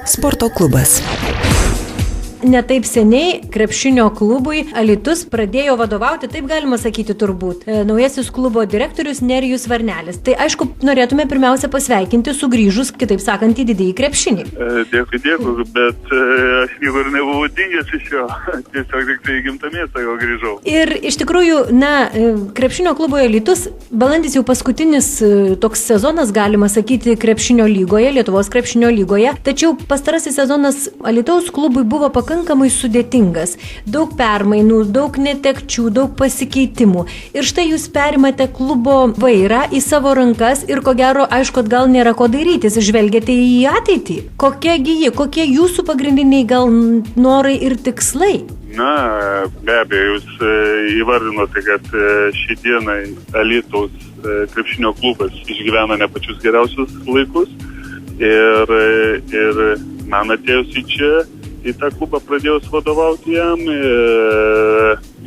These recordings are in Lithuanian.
Sporto klubas. Netaip seniai krepšinio klubui Alytus pradėjo vadovauti, taip galima sakyti turbūt, naujasis klubo direktorius Nerijus Varnelis. Tai aišku, norėtume pirmiausia pasveikinti sugrįžus, kitaip sakant, į didįjį krepšinį. Dėkui, bet aš niekur nebuvau dingęs iš jo, tiesiog tik tai gimtamėsą jau grįžau. Ir iš tikrųjų, krepšinio kluboje Alytus, balandis jau paskutinis toks sezonas, galima sakyti, krepšinio lygoje, Lietuvos krepšinio lygoje, tačiau pastarasis sezonas Alytaus klubui buvo pakankamai sudėtingas. Daug permainų, daug netekčių, daug pasikeitimų. Ir štai jūs perimate klubo vairą į savo rankas ir ko gero, aišku, gal nėra ko dairytis, žvelgiate į ateitį. Kokie jūsų pagrindiniai gal norai ir tikslai? Na, be abejo, jūs įvardinote, kad šį dieną Alytaus krepšinio klubas išgyvena ne pačius geriausius laikus ir man atėjus į čia, į tą klubą pradėjus vadovauti jam,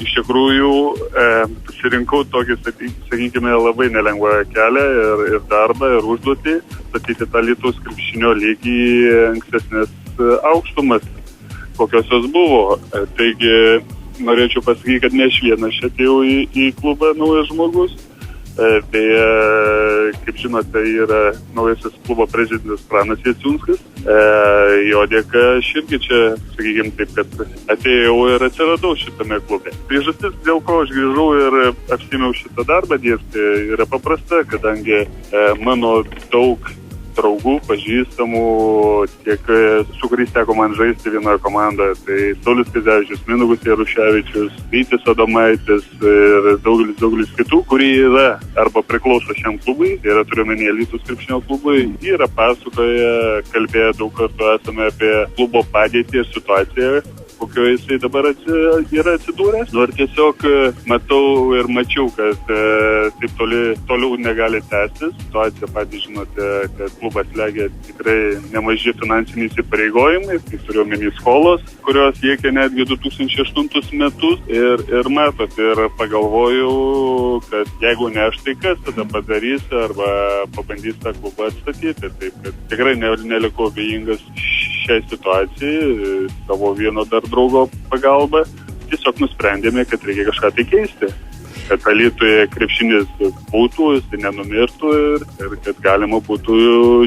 iš tikrųjų pasirinkau tokį, sakykime, labai nelengvą kelią ir darbą, ir užduotį, statyti tą Alytaus krepšinio lygį ankstesnės aukštumas, kokios jos buvo. Taigi, norėčiau pasakyti, kad ne aš vienas čia atėjau į klubą naujas žmogus. Beje, kaip žinote, yra naujasis klubo prezidentas Pranas Jaciunskas. Jo dėka aš irgi čia, sakykime taip, kad atėjau ir atsiradau šitame klube. Priežastis, dėl ko aš grįžau ir apsėmiau šitą darbą dirbti, yra paprasta, kadangi mano daug draugų, pažįstamų, tiek su kuriais teko man žaisti vienoje komandoje. Tai Saulius Kazevičius, Mindaugas Jaruševičius, Rytis Adomaitis ir daugelis kitų, kurie yra arba priklauso šiam klubui, tai yra turiuomenį Alytaus krepšinio klubui, yra pasakoję, kalbėję daug kartų esame apie klubo padėtį ir situaciją, kokioje jisai dabar yra atsidūręs. Nu ir tiesiog matau ir mačiau, kad taip toliau negali tęstis. Situacija patys žinote, kad klubas legia tikrai nemaži finansiniai įsipareigojimai, tai turiuomenį skolos, kurios siekia netgi 2008 metus. Ir matot, ir pagalvojau, kad jeigu ne aš, tai kas tada padarys arba pabandys tą klubą atstatyti. Taip, kad tikrai neliko abejingas šiai situacijai, savo vieno dar draugo pagalba. Tiesiog nusprendėme, kad reikia kažką tai keisti. Kad Alytuje krepšinis būtų, jis nenumirtų ir kad galima būtų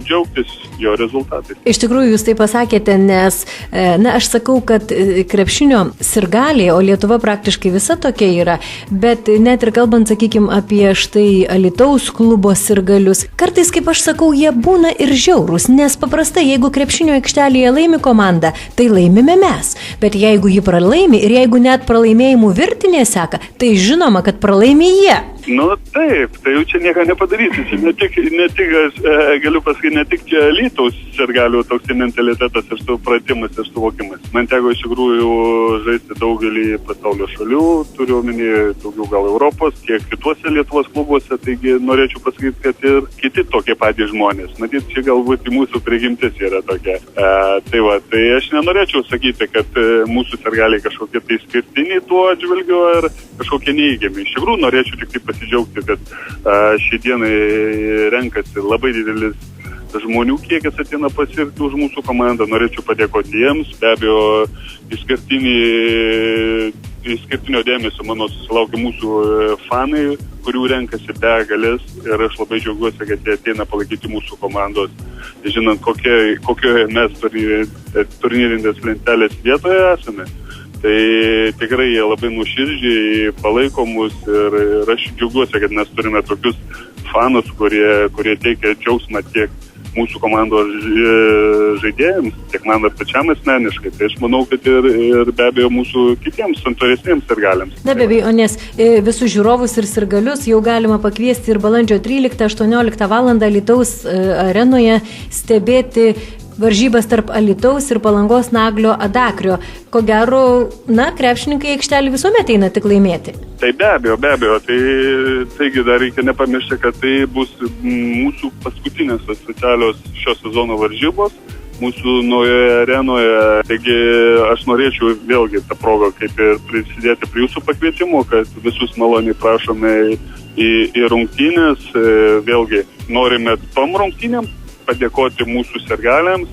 džiaugtis jo rezultatais. Iš tikrųjų, jūs tai pasakėte, nes, aš sakau, kad krepšinio sirgaliai, o Lietuva praktiškai visa tokia yra, bet net ir kalbant, sakykime, apie štai Alytaus klubo sirgalius, kartais, kaip aš sakau, jie būna ir žiaurūs, nes paprastai, jeigu krepšinio aikštelėje laimi komanda, tai laimime mes, bet jeigu ji pralaimi ir jeigu net pralaimėjimų virtinė seka, tai žinoma, kad pralaimi jie. Nu taip, tai jau čia nieko nepadarysi. Čia ne tik aš galiu pasakyti, ne tik čia Alytaus sirgalių toks mentalitetas ir supratimas ir suvokimas. Man teko iš tikrųjų žaisti daugelį pasaulio šalių, turiu omeny daugiau gal Europos, tiek kituose Lietuvos klubuose, taigi norėčiau pasakyti, kad ir kiti tokie patys žmonės. Matyt, čia galbūt mūsų prigimtis yra tokia. Tai aš nenorėčiau sakyti, kad mūsų sirgaliai kažkokie tai skirtiniai tuo atžvilgiu ar kažkokie neįgiami. Iš tikrųjų norėčiau tik taip pasidžiaugti, kad šį dieną renkasi labai didelis žmonių kiekis ateina pasirgti už mūsų komandą. Norėčiau padėkoti jiems. Be abejo, išskirtinio dėmesio mano susilaukia mūsų fanai, kurių renkasi begalės ir aš labai džiaugiuosi, kad jie ateina palaikyti mūsų komandos. Žinant, kokioje mes turnyrinės lentelės vietoje esame. Tai tikrai jie labai nuoširdžiai palaiko mus ir aš džiaugiuosi, kad mes turime tokius fanus, kurie teikia džiaugsmą tiek mūsų komandos žaidėjams, tiek man pačiam asmeniškai. Tai aš manau, kad ir be abejo mūsų kitiems santoresniems sirgaliams. Na be abejo, nes visus žiūrovus ir sirgalius jau galima pakviesti ir balandžio 13-18 valandą Alytaus arenoje stebėti varžybas tarp Alytaus ir Palangos Naglio Adakrio. Ko gero, krepšininkai aikštelį visuomet eina tik laimėti. Tai be abejo. Taigi dar reikia nepamiršti, kad tai bus mūsų paskutinės oficialios šio sezono varžybos mūsų naujoje arenoje. Taigi aš norėčiau vėlgi tą progą kaip ir prisidėti prie jūsų pakvietimų, kad visus maloniai prašome į rungtynės. Vėlgi norime tom rungtynėm padėkoti mūsų sirgaliams,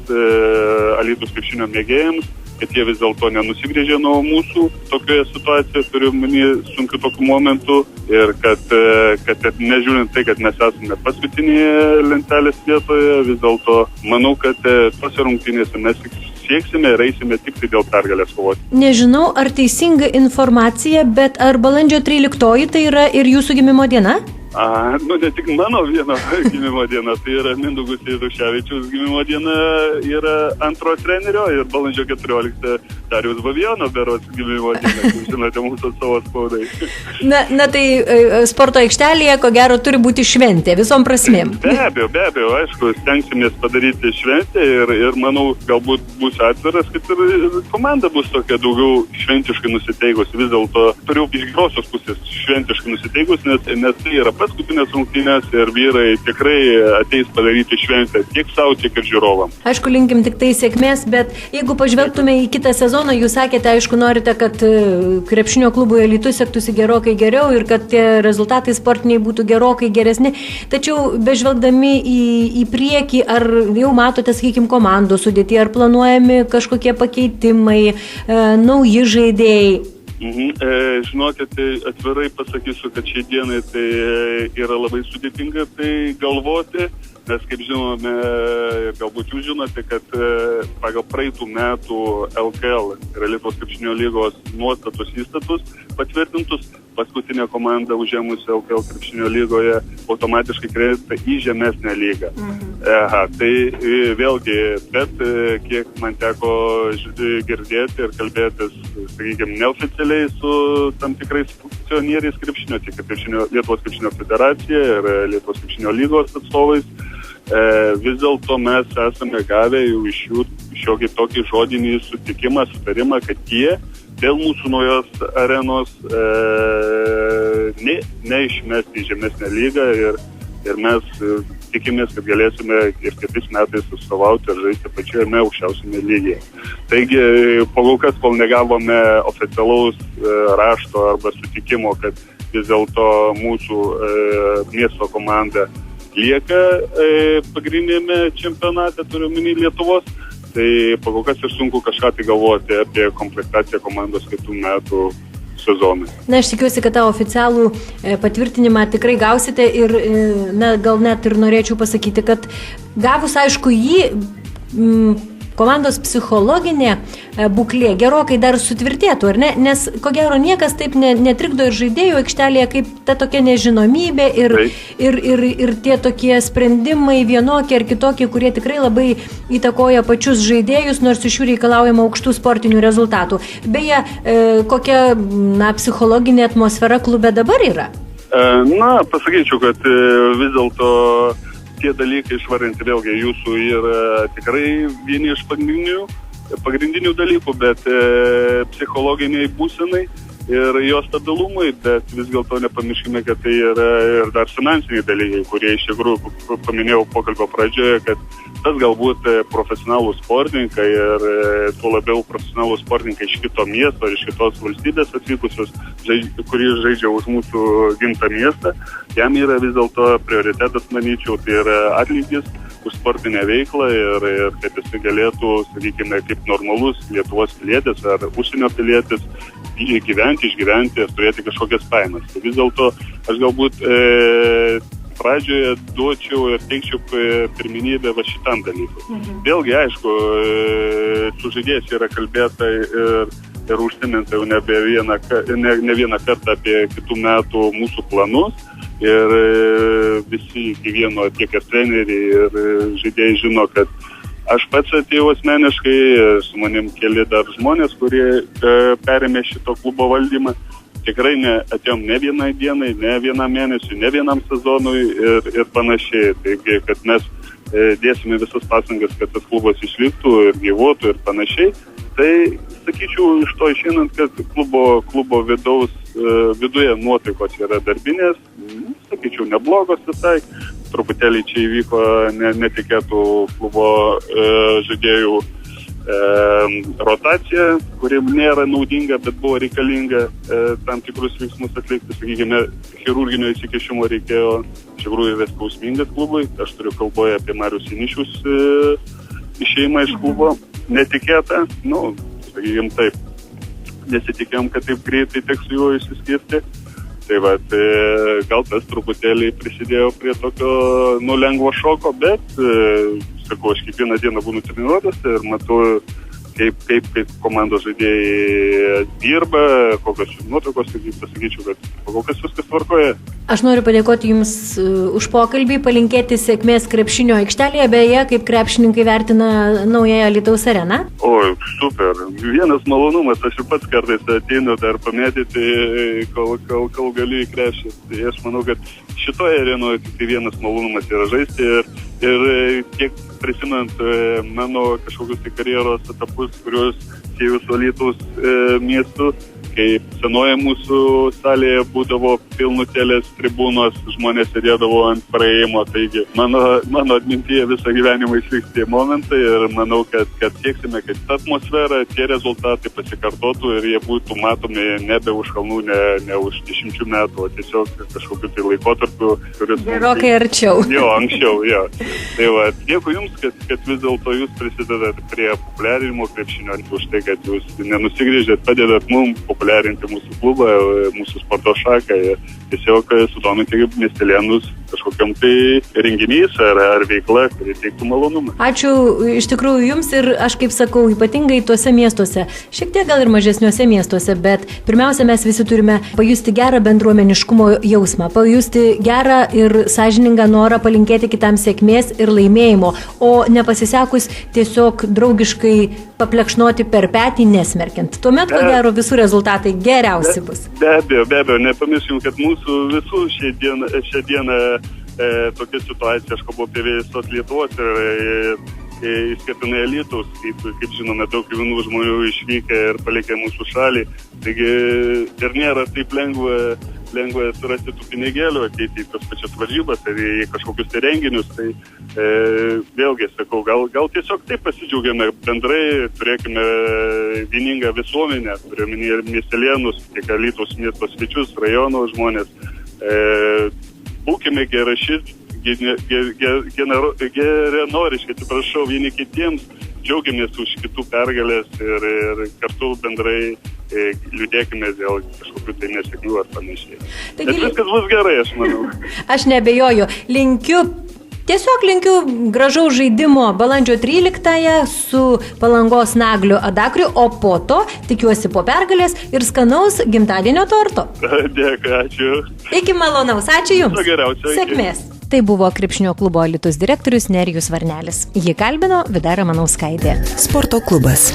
Alytaus krepšinio mėgėjams, kad jie vis dėlto nenusigrėžė nuo mūsų tokioje situacijoje, turiu omeny sunkių tokių momentų ir kad nežiūrint tai, kad mes esame paskutinėje lentelės vietoje, vis dėlto manau, kad tose rungtynėse mes sieksime ir eisime tik tai dėl pergalės kovoti. Nežinau, ar teisinga informacija, bet ar balandžio 13 tai yra ir jūsų gimimo diena? Ne tik mano vieno gimimo diena, tai yra Mindaugas Jaruševičiaus gimimo diena, yra antro trenerio ir balandžio 14 Dariaus Bavijono berods gimimo diena, kaip žinote, mūsų savo spaudai. Na tai sporto aikštelėje, ko gero, turi būti šventė visom prasmėm. Be abejo, aišku, stengsimės padaryti šventę ir manau, galbūt bus atviras, kad ir komanda bus tokia daugiau šventiškai nusiteikusi. Vis dėlto turiu iš gerosios pusės šventiškai nusiteikusi, nes tai yra paskutinės rungtynės ir vyrai tikrai ateis padaryti šventę tiek savo, tiek ir žiūrovam. Aišku, linkim tik tai sėkmės, bet jeigu pažvelgtume į kitą sezoną, jūs sakėte, aišku, norite, kad krepšinio klubui Alytus sektųsi gerokai geriau ir kad tie rezultatai sportiniai būtų gerokai geresni. Tačiau bežvelgdami į priekį, ar jau matote, sakykime, komandos sudėtį, ar planuojami kažkokie pakeitimai, nauji žaidėjai? Žinokit, atvirai pasakysiu, kad šiai dienai tai yra labai sudėtinga tai galvoti, nes kaip žinome, galbūt jūs žinote, kad pagal praeitų metų LKL ir Lietuvos krepšinio lygos nuostatus įstatus patvirtintus, paskutinė komanda užėmusi LKL krepšinio lygoje automatiškai kreipia į žemesnę lygą. Tai vėlgi, bet kiek man teko girdėti ir kalbėtis, sakykime, neoficialiai su tam tikrais funkcionieriais krepšinio, tiek Lietuvos krepšinio federacija ir Lietuvos krepšinio lygos atstovais, vis dėlto mes esame gavę jau iš jų šiokį tokį žodinį sutikimą, sutarimą, kad jie dėl mūsų naujos arenos neišmesti į žemesnę lygą ir mes tikimės, kad galėsime ir kitais metais atstovauti ir žaisti pačioje aukščiausiame lygyje. Taigi, kol kas, kol negavome oficialaus rašto arba sutikimo, kad vis dėlto mūsų miesto komanda lieka pagrindinėme čempionate, turiu omeny Lietuvos, tai kol kas ir sunku kažką tai galvoti apie komplektaciją komandos kitų metų sezonui. Na, aš tikiuosi, kad tą oficialų patvirtinimą tikrai gausite ir gal net ir norėčiau pasakyti, kad gavus, aišku, jį komandos psichologinė būklė gerokai dar sutvirtėtų, ar ne? Nes, ko gero, niekas taip netrikdo ir žaidėjų aikštelėje, kaip ta tokia nežinomybė ir tie tokie sprendimai vienokie ar kitokie, kurie tikrai labai įtakoja pačius žaidėjus, nors iš jų reikalaujama aukštų sportinių rezultatų. Beje, kokia psichologinė atmosfera klube dabar yra? Pasakyčiau, kad vis dėlto tie dalykai išvarinti vėlgi jūsų yra tikrai vieni iš pagrindinių dalykų, bet psichologiniai būsenai ir jo stabilumui, bet vis dėlto nepamirškime, kad tai yra ir dar finansiniai dalykai, kurie iš tikrųjų paminėjau pokalbio pradžioje, kad tas galbūt profesionalų sportininkai ir tuo labiau profesionalų sportininkai iš kito miesto ir iš kitos valstybės atvykusios, kurie žaidžia už mūsų gimtą miestą, jam yra vis dėlto prioritetas, manyčiau, tai yra atlygis už sportinę veiklą ir kad jis galėtų, sakykime, kaip normalus Lietuvos pilietis ar užsienio pilietis išgyventi ir turėti kažkokias pajamas. Tai vis dėlto aš galbūt pradžioje duočiau ir teikčiau pirmenybę šitam dalykui. Vėlgi, aišku, su žaidėjais yra kalbėta ir užsiminta jau ne vieną kartą apie kitų metų mūsų planus ir visi iki vieno, tiek ir treneriai ir žaidėjai žino, kad aš pats atėjau asmeniškai, su manim keli dar žmonės, kurie perėmė šito klubo valdymą. Tikrai atėjom ne vienai dienai, ne vienam mėnesiui, ne vienam sezonui ir panašiai. Taigi, kad mes dėsime visas pasangas, kad tas klubas išliktų ir gyvuotų ir panašiai. Tai, sakyčiau, iš to išeinant, kad klubo viduje nuotaikos yra darbinės, sakyčiau, neblogos visai. Truputėlį čia įvyko netikėtų klubo žaidėjų rotacija, kuri nėra naudinga, bet buvo reikalinga tam tikrus veiksmus atlikti, sakykime, chirurginio įsikešimo reikėjo, iš tikrųjų yra skausmingas klubui, aš turiu kalboje apie Marius Inišius išėjimą iš klubo, netikėta, sakykime taip, nesitikėjom, kad taip greitai teks su juo išsiskirti. Tai va, gal tas truputėlį prisidėjo prie tokio lengvo šoko, bet, sakau, aš kiekvieną dieną būnu treniruotas ir matau, kaip komandos žaidėjai dirba, kokios nuotraukos, tai pasakyčiau, kad kokios viskas tvarkoja. Aš noriu padėkoti Jums už pokalbį, palinkėti sėkmės krepšinio aikštelėje, beje, kaip krepšininkai vertina naująją Alytaus areną. O, super. Vienas malonumas, aš ir pats kartais ateinu dar pamėtyti, kol galiu į krepšį. Tai aš manau, kad šitoje arenoje tik vienas malonumas yra žaisti ir kiek prisimant mano kažkokius tai karjeros etapus, kuriuos sieju su Alytaus miestu, kai senoje mūsų salėje būdavo pilnutėlės tribūnos, žmonės sėdėdavo ant praėjimo, taigi mano atmintyje visą gyvenimą išliks tie momentai ir manau, kad sieksime, kad ta atmosfera, tie rezultatai pasikartotų ir jie būtų matomi nebe už kalnų, ne už 10 metų, o tiesiog kažkokiu tai laikotarpiu, kuris... Gerokai arčiau. Jo, anksčiau, jo. Tai va, dėkui Jums, kad vis dėlto Jūs prisidedat prie populiarinimo krepšinio, už tai, kad Jūs nenusigrėžėt, padedat mums populiarinti mūsų klubą, mūsų sporto šaką ir tiesiog sudominti miestelėnus kažkokiam tai renginys ar veikla, kuri teiktų malonumą. Ačiū iš tikrųjų Jums ir aš kaip sakau, ypatingai tuose miestuose, šiek tiek gal ir mažesniuose miestuose, bet pirmiausia mes visi turime pajusti gerą bendruomeniškumo jausmą, pajusti gerą ir sąžiningą norą palinkėti kitam sėkmės ir laimėjimo, o nepasisekus tiesiog draugiškai paplekšnoti per petį nesmerkiant. Tuomet, ko gero, visų rezultatai geriausi bus. Be abejo, nepamirškim, kad mūsų visų šią dieną tokia situacija, aš kalbu apie visos Lietuvos ir išskirtinai Alytaus, kaip žinome, daug jaunų žmonių išvykę ir palikę mūsų šalį, taigi ir nėra taip lengva surasti tų pinigėlių, ateiti į tas pačias varžybas ir į kažkokius tai renginius, tai vėlgi sakau, gal tiesiog taip pasidžiaugiame bendrai, turėkime vieningą visuomenę, turėjome ir miestelėnus, tiek Alytaus miesto svečius, rajono žmonės, būkime geraširdžiai, geranoriškai, atsiprašau, vieni kitiems, džiaugiamės už kitų pergalės ir kartu bendrai liūdėkime dėl kažkokių tai nesėkmių ar panašiai. Bet viskas bus gerai, aš manau. Aš neabejoju. Tiesiog linkiu gražaus žaidimo balandžio 13-ąją su Palangos Nagliu Adakriu, o po to tikiuosi po pergalės ir skanaus gimtadienio torto. Dėkui, ačiū. Iki malonaus, ačiū Jums. Geriausia. Sėkmės. Tai buvo krepšinio klubo Alytus direktorius Nerijus Varnelis. Jį kalbino Vida Ramanauskaitė. Sporto klubas.